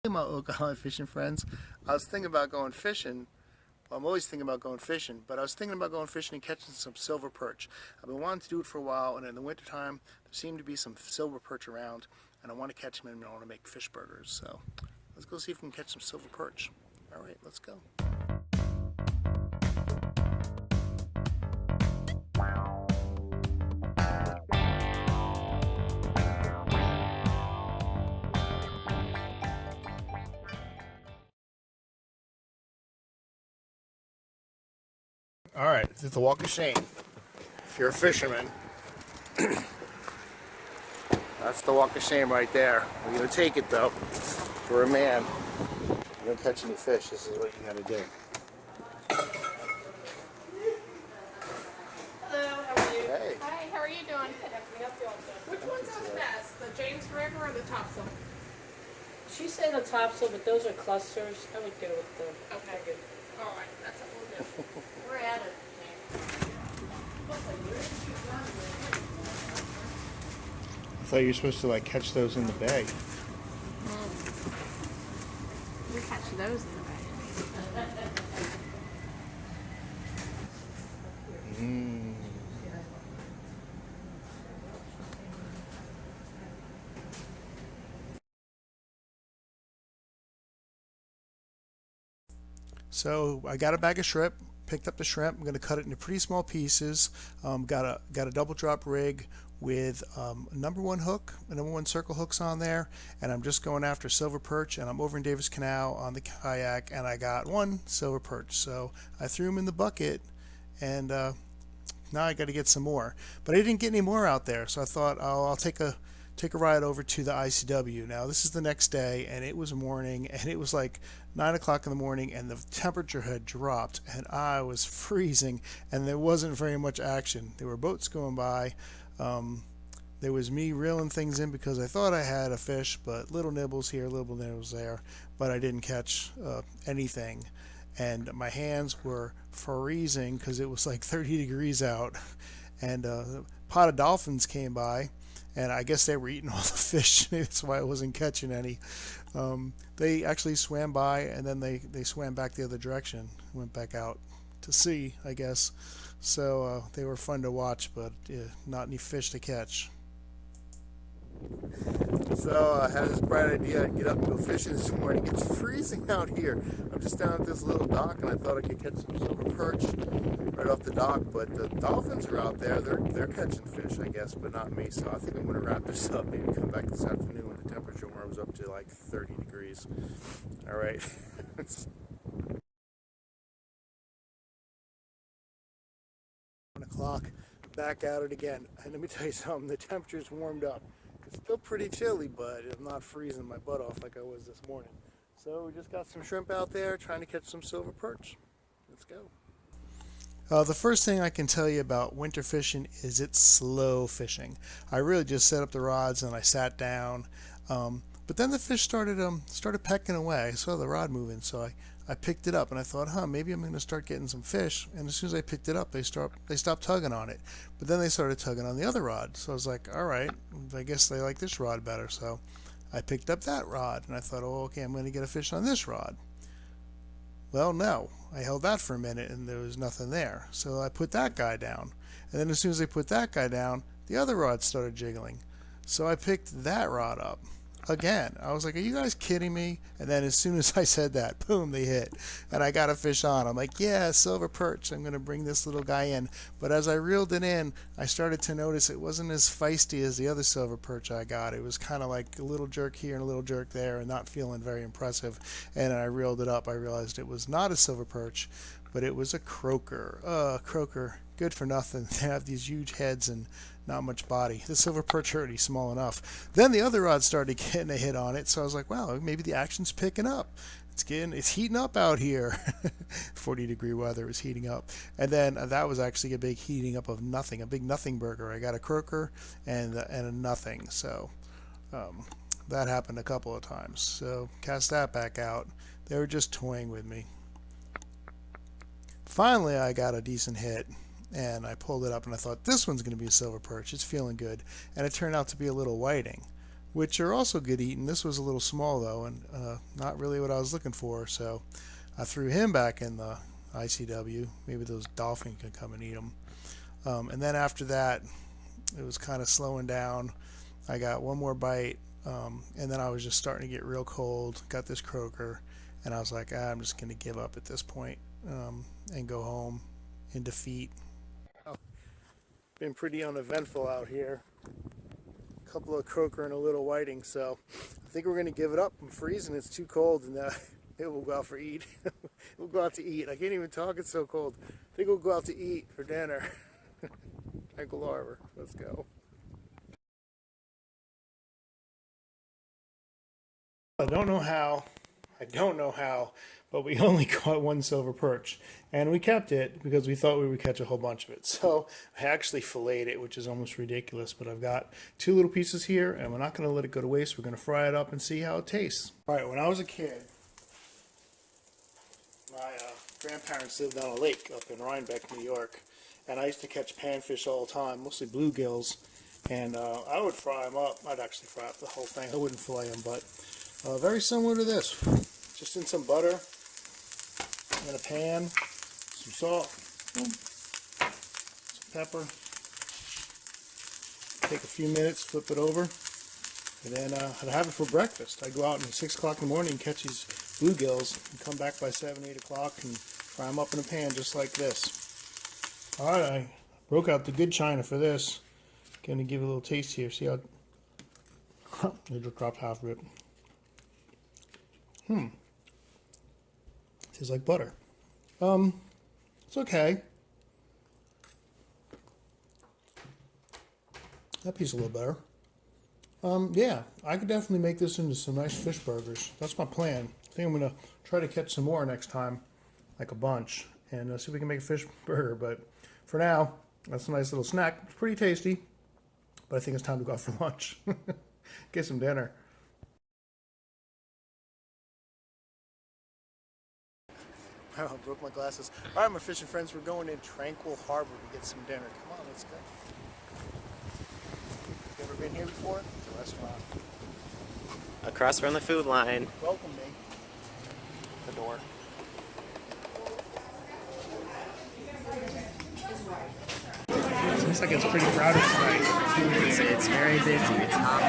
Hey, my Oak Island fishing friends. I was thinking about going fishing. Well, I'm always thinking about going fishing, but I was thinking about going fishing and catching some silver perch. I've been wanting to do it for a while, and in the wintertime, there seem to be some silver perch around, and I want to catch them and I want to make fish burgers. So let's go see if we can catch some silver perch. All right, let's go. All right, it's the walk of shame. If you're a fisherman, that's the walk of shame right there. We're gonna take it though. For a man, you don't catch any fish. This is what you gotta do. Hello, how are you? Hey. Hi, how are you doing? Which one sounds best, the James River or the Topsail? She said a topsail, but those are clusters. I would go with the. Okay. All right, that's what we'll do. We're at it. I thought you were supposed to like catch those in the bay. We catch those in the bay. Mm. So I got a bag of shrimp. Picked up the shrimp. I'm going to cut it into pretty small pieces. Got a double drop rig with a number one hook, a number one circle hooks on there, and I'm just going after silver perch. And I'm over in Davis Canal on the kayak, and I got one silver perch. So I threw them in the bucket, and now I got to get some more. But I didn't get any more out there, so I thought I'll take a ride over to the ICW. Now this is the next day, and it was morning, and it was like 9 o'clock in the morning, and the temperature had dropped, and I was freezing, and there wasn't very much action. There were boats going by. Um, there was me reeling things in because I thought I had a fish, but little nibbles here, little nibbles there, but I didn't catch anything. And my hands were freezing because it was like 30 degrees out, and a pot of dolphins came by, and I guess they were eating all the fish. That's why I wasn't catching any. They actually swam by, and then they swam back the other direction, went back out to sea, I guess. So they were fun to watch, but not any fish to catch. So I had this bright idea. I'd get up and go fishing this morning. It's freezing out here. I'm just down at this little dock, and I thought I could catch some silver perch right off the dock. But the dolphins are out there. They're catching fish, I guess, but not me. So I think I'm going to wrap this up. Maybe come back this afternoon when the temperature warms up to like 30 degrees. All right. 1 o'clock. Back at it again. And let me tell you something. The temperature's warmed up. It's still pretty chilly, but I'm not freezing my butt off like I was this morning. So we just got some shrimp out there trying to catch some silver perch. Let's go. The first thing I can tell you about winter fishing is it's slow fishing. I really just set up the rods and I sat down. But then the fish started pecking away. I saw the rod moving, so I picked it up and I thought, maybe I'm going to start getting some fish. And as soon as I picked it up, they stopped tugging on it. But then they started tugging on the other rod. So I was like, all right, I guess they like this rod better. So I picked up that rod and I thought, oh, okay, I'm going to get a fish on this rod. Well, no. I held that for a minute and there was nothing there. So I put that guy down. And then as soon as I put that guy down, the other rod started jiggling. So I picked that rod up again. I was like, are you guys kidding me? And then as soon as I said that, boom, they hit. And I got a fish on. I'm like, yeah, silver perch. I'm going to bring this little guy in. But as I reeled it in, I started to notice it wasn't as feisty as the other silver perch I got. It was kind of like a little jerk here and a little jerk there and not feeling very impressive. And I reeled it up. I realized it was not a silver perch, but it was a croaker. Croaker, good for nothing. They have these huge heads and not much body. The silver perch already small enough. Then the other rod started getting a hit on it, so I was like, wow, maybe the action's picking up. It's heating up out here. 40-degree weather is heating up. And then that was actually a big heating up of nothing, a big nothing burger. I got a croaker and a nothing. So that happened a couple of times. So cast that back out. They were just toying with me. Finally, I got a decent hit, and I pulled it up, and I thought, this one's going to be a silver perch. It's feeling good. And it turned out to be a little whiting. which are also good eating. This was a little small though, and not really what I was looking for. So I threw him back in the ICW. Maybe those dolphins can come and eat them. And then after that, it was kind of slowing down. I got one more bite, and then I was just starting to get real cold. Got this croaker, and I was like, I'm just going to give up at this point, and go home in defeat. Been pretty uneventful out here. A couple of croaker and a little whiting, so I think we're going to give it up. I'm freezing. It's too cold, and it will go out for eat. We'll go out to eat. I can't even talk. It's so cold. I think we'll go out to eat for dinner. Tranquil Harbor. Let's go. I don't know how, but we only caught one silver perch, and we kept it because we thought we would catch a whole bunch of it. So I actually filleted it, which is almost ridiculous, but I've got 2 little pieces here, and we're not going to let it go to waste. We're going to fry it up and see how it tastes. All right, when I was a kid, my grandparents lived on a lake up in Rhinebeck, New York, and I used to catch panfish all the time, mostly bluegills, and I would fry them up. I'd actually fry up the whole thing. I wouldn't fillet them, but very similar to this. Just in some butter, in a pan, some salt, some pepper. Take a few minutes, flip it over, and then I'd have it for breakfast. I'd go out at 6 o'clock in the morning and catch these bluegills, and come back by 7, 8 o'clock and fry them up in a pan just like this. All right, I broke out the good china for this. Gonna give it a little taste here. See how I just dropped half of it. Tastes like butter. It's okay. That piece a little better. Yeah, I could definitely make this into some nice fish burgers. That's my plan. I think I'm gonna try to catch some more next time, like a bunch, and see if we can make a fish burger. But for now, that's a nice little snack. It's pretty tasty, but I think it's time to go out for lunch. Get some dinner. I broke my glasses. All right, my fishing friends, we're going in Tranquil Harbor to get some dinner. Come on, let's go. You ever been here before? It's a restaurant. Across from the food line. Welcome me. The door. Seems like it's pretty crowded tonight. It's very busy. It's hot.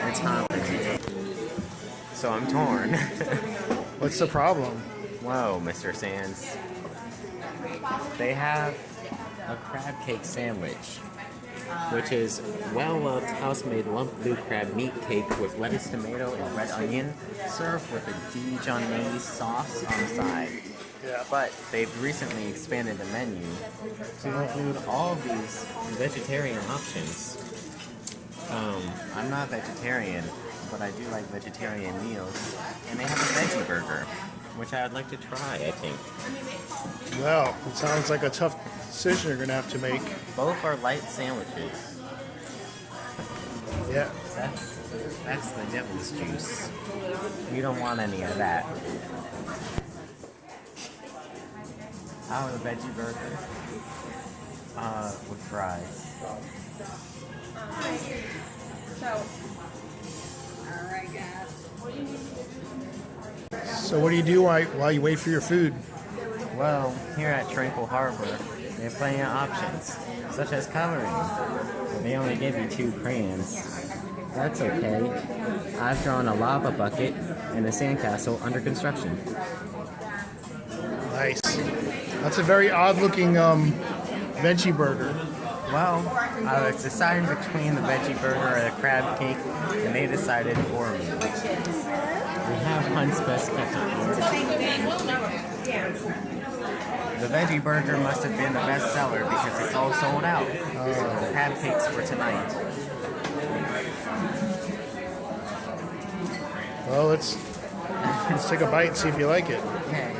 It's hot. So I'm torn. What's the problem? Whoa, Mr. Sands. They have a crab cake sandwich, which is well-loved house-made lump blue crab meat cake with lettuce, tomato, and red onion, served with a Dijonnaise sauce on the side. Yeah. But they've recently expanded the menu to include all of these vegetarian options. I'm not vegetarian, but I do like vegetarian meals, and they have a veggie burger, which I would like to try, I think. Well, it sounds like a tough decision you're going to have to make. Both are light sandwiches. Yeah. That's the devil's juice. You don't want any of that. How a veggie burger? With fries. So what do you do while you wait for your food? Well, here at Tranquil Harbor, they have plenty of options, such as coloring. But they only give you 2 crayons. That's okay. I've drawn a lava bucket and a sandcastle under construction. Nice. That's a very odd-looking veggie burger. Well, I was deciding between the veggie burger and a crab cake, and they decided for me. We have Hunt's Best Ketchup here. The veggie burger must have been the best seller because it's all sold out. So the crab cakes for tonight. Well, let's take a bite and see if you like it. Okay.